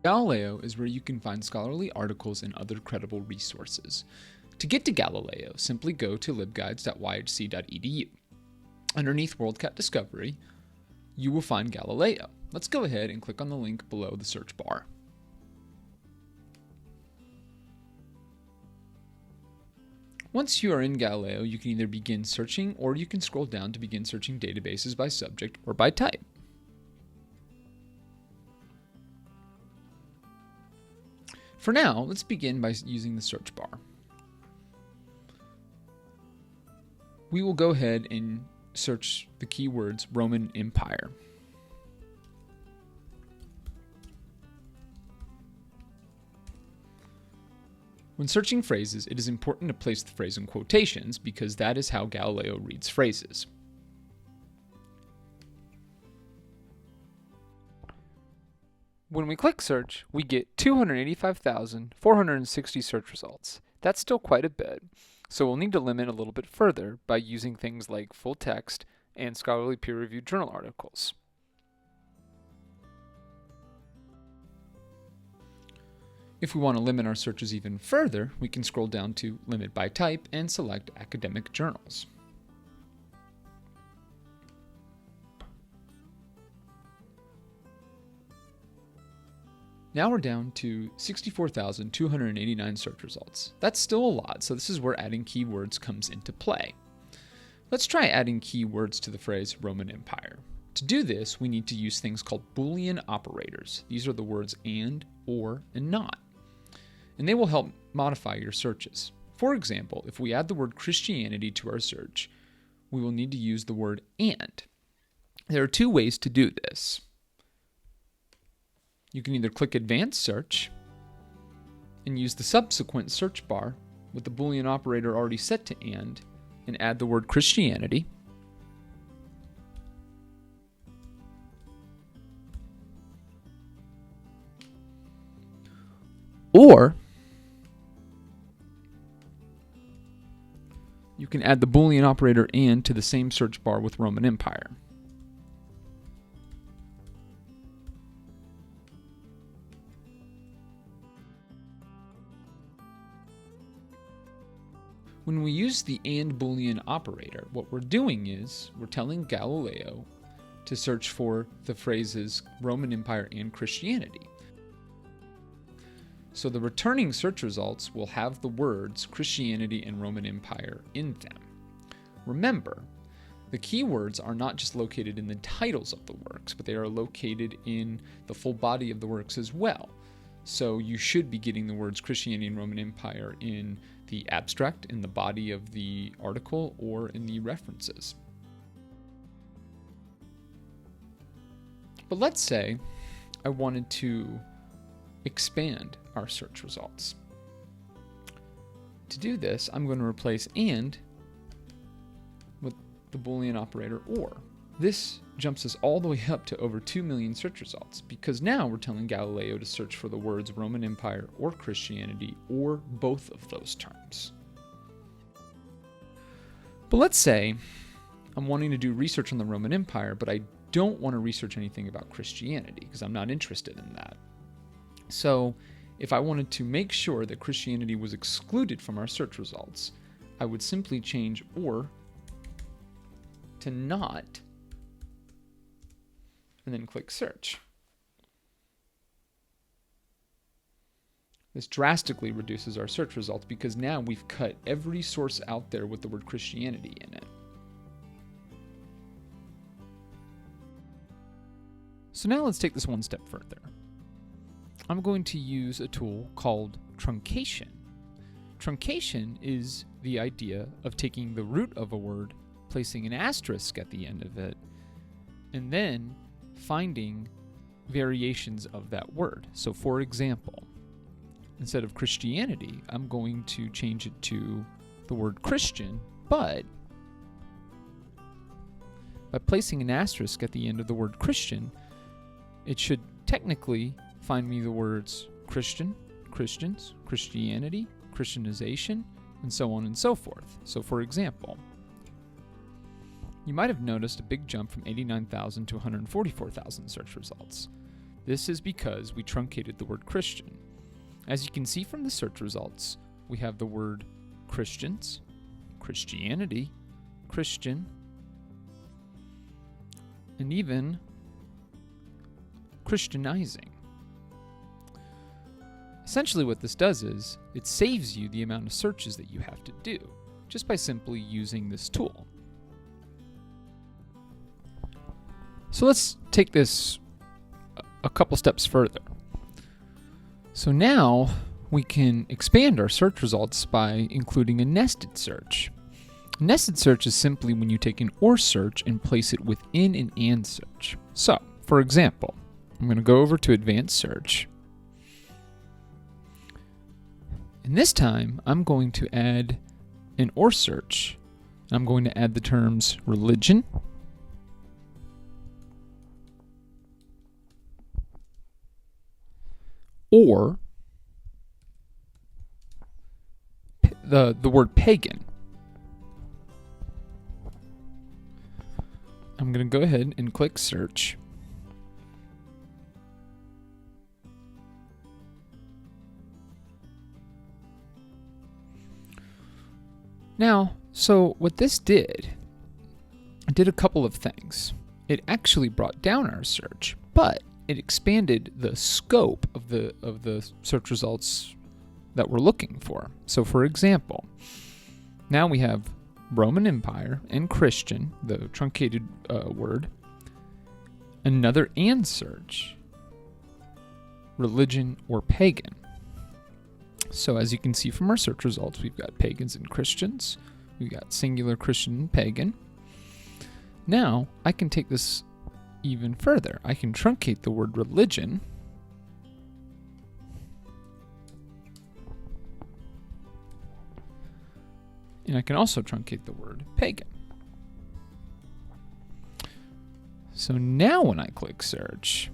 Galileo is where you can find scholarly articles and other credible resources. To get to Galileo, simply go to libguides.yhc.edu. Underneath WorldCat Discovery, you will find Galileo. Let's go ahead and click on the link below the search bar. Once you are in Galileo, you can either begin searching or you can scroll down to begin searching databases by subject or by type. For now, let's begin by using the search bar. We will go ahead and search the keywords Roman Empire. When searching phrases, it is important to place the phrase in quotations because that is how Galileo reads phrases. When we click search, we get 285,460 search results. That's still quite a bit, so we'll need to limit a little bit further by using things like full text and scholarly peer-reviewed journal articles. If we want to limit our searches even further, we can scroll down to Limit by Type and select Academic Journals. Now we're down to 64,289 search results. That's still a lot, so this is where adding keywords comes into play. Let's try adding keywords to the phrase Roman Empire. To do this, we need to use things called Boolean operators. These are the words and, or, and not. And they will help modify your searches. For example, if we add the word Christianity to our search, we will need to use the word and. There are two ways to do this. You can either click Advanced Search and use the subsequent search bar with the Boolean operator already set to and add the word Christianity. Or you can add the Boolean operator and to the same search bar with Roman Empire. When we use the AND Boolean operator, what we're doing is we're telling Galileo to search for the phrases Roman Empire and Christianity. So the returning search results will have the words Christianity and Roman Empire in them. Remember, the keywords are not just located in the titles of the works, but they are located in the full body of the works as well. So you should be getting the words Christianity and Roman Empire in the abstract, in the body of the article, or in the references. But let's say I wanted to expand our search results. To do this, I'm going to replace and with the Boolean operator or. This jumps us all the way up to over 2 million search results because now we're telling Galileo to search for the words Roman Empire or Christianity or both of those terms. But let's say I'm wanting to do research on the Roman Empire, but I don't want to research anything about Christianity because I'm not interested in that. So if I wanted to make sure that Christianity was excluded from our search results, I would simply change or to not and then click search. This drastically reduces our search results because now we've cut every source out there with the word Christianity in it. So now let's take this one step further. I'm going to use a tool called truncation. Truncation is the idea of taking the root of a word, placing an asterisk at the end of it, and then finding variations of that word. So for example, instead of Christianity, I'm going to change it to the word Christian, but by placing an asterisk at the end of the word Christian, it should technically find me the words Christian, Christians, Christianity, Christianization, and so on and so forth. So for example, you might have noticed a big jump from 89,000 to 144,000 search results. This is because we truncated the word Christian. As you can see from the search results, we have the word Christians, Christianity, Christian, and even Christianizing. Essentially what this does is it saves you the amount of searches that you have to do just by simply using this tool. So let's take this a couple steps further. So now we can expand our search results by including a nested search. A nested search is simply when you take an OR search and place it within an AND search. So, for example, I'm going to go over to Advanced Search. And this time, I'm going to add an OR search. I'm going to add the terms religion, or the word pagan. I'm going to go ahead and click search. Now, so what this did, it did a couple of things. It actually brought down our search, but it expanded the scope of the search results that we're looking for. So for example, now we have Roman Empire and Christian, the truncated word, another AND search, religion or pagan. So as you can see from our search results, we've got pagans and Christians, we've got singular Christian and pagan. Now I can take this even further. I can truncate the word religion and I can also truncate the word pagan. So now when I click search,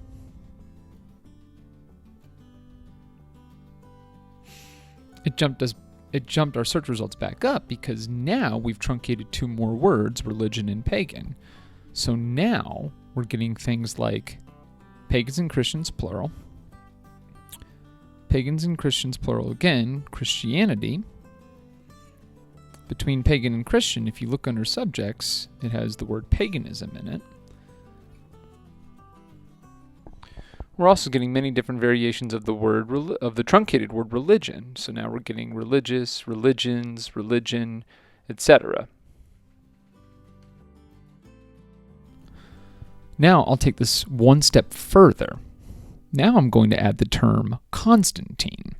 it jumped our search results back up because now we've truncated two more words, religion and pagan. So now we're getting things like pagans and Christians, plural, pagans and Christians, plural again, Christianity. Between pagan and Christian, if you look under subjects, it has the word paganism in it. We're also getting many different variations of the truncated word religion. So now we're getting religious, religions, religion, etc. Now I'll take this one step further. Now I'm going to add the term Constantine.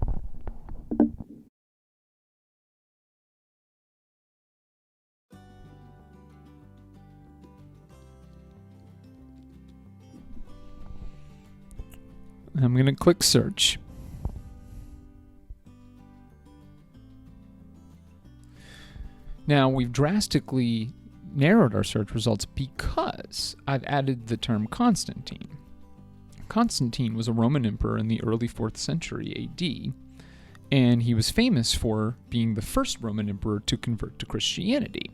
I'm going to click search. Now we've drastically narrowed our search results because I've added the term Constantine. Constantine was a Roman emperor in the early 4th century AD, and he was famous for being the first Roman emperor to convert to Christianity.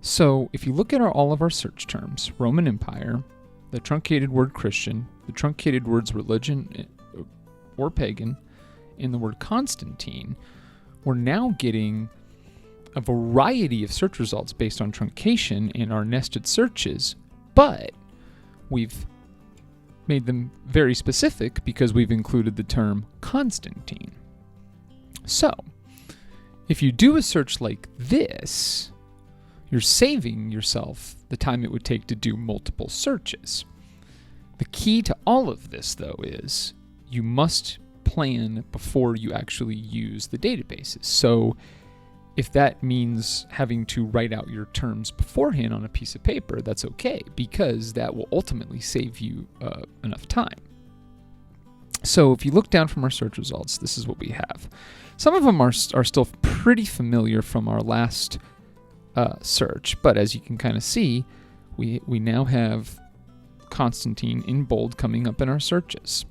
So if you look at all of our search terms, Roman Empire, the truncated word Christian, the truncated words religion or pagan, and the word Constantine, we're now getting a variety of search results based on truncation in our nested searches, but we've made them very specific because we've included the term Constantine. So, if you do a search like this, you're saving yourself the time it would take to do multiple searches. The key to all of this, though, is you must plan before you actually use the databases. So if that means having to write out your terms beforehand on a piece of paper, that's okay, because that will ultimately save you enough time. So if you look down from our search results, this is what we have. Some of them are still pretty familiar from our last search, but as you can kind of see, we now have Constantine in bold coming up in our searches.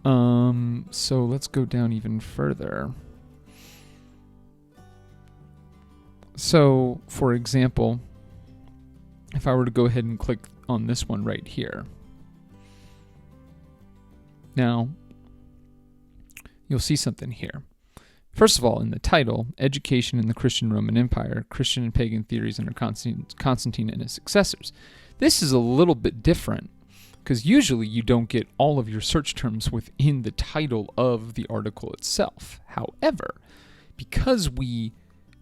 So let's go down even further. So, for example, if I were to go ahead and click on this one right here, Now, you'll see something here. First of all, in the title, Education in the Christian Roman Empire, Christian and Pagan Theories under Constantine and his Successors. This is a little bit different, because usually you don't get all of your search terms within the title of the article itself. However, because we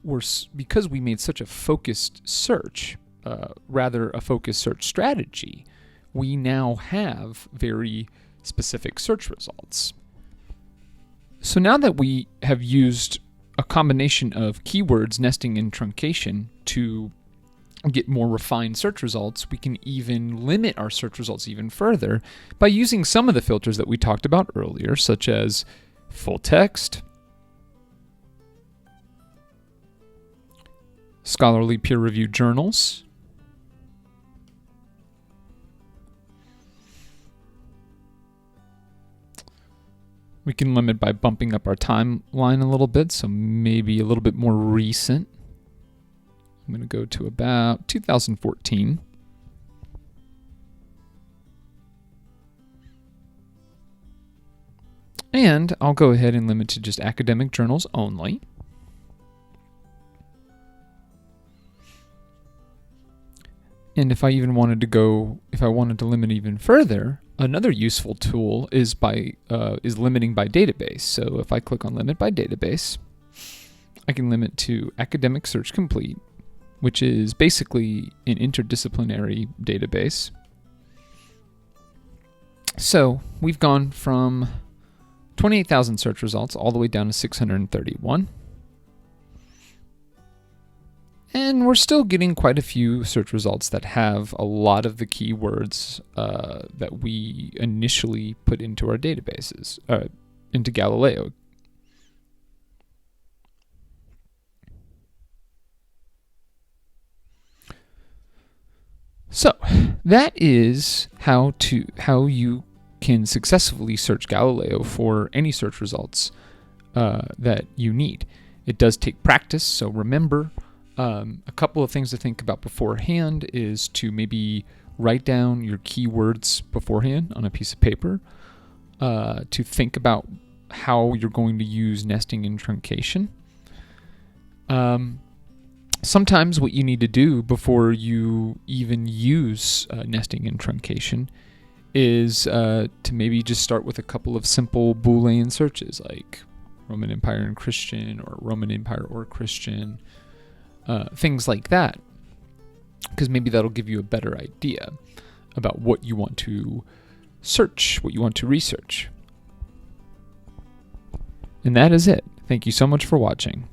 made such a focused search, rather a focused search strategy, we now have very specific search results. So now that we have used a combination of keywords, nesting, and truncation to get more refined search results, we can even limit our search results even further by using some of the filters that we talked about earlier, such as full text, scholarly peer-reviewed journals, we can limit by bumping up our timeline a little bit, so maybe a little bit more recent. I'm going to go to about 2014. And I'll go ahead and limit to just academic journals only. And if I wanted to limit even further, another useful tool is limiting by database. So if I click on limit by database, I can limit to academic search complete, which is basically an interdisciplinary database. So we've gone from 28,000 search results all the way down to 631. And we're still getting quite a few search results that have a lot of the keywords that we initially put into our databases, into Galileo. So that is how you can successfully search Galileo for any search results that you need. It does take practice, so remember, a couple of things to think about beforehand is to maybe write down your keywords beforehand on a piece of paper, to think about how you're going to use nesting and truncation. Sometimes what you need to do before you even use nesting and truncation is to maybe just start with a couple of simple Boolean searches like Roman Empire and Christian or Roman Empire or Christian. Things like that, because maybe that'll give you a better idea about what you want to search, what you want to research. And that is it. Thank you so much for watching.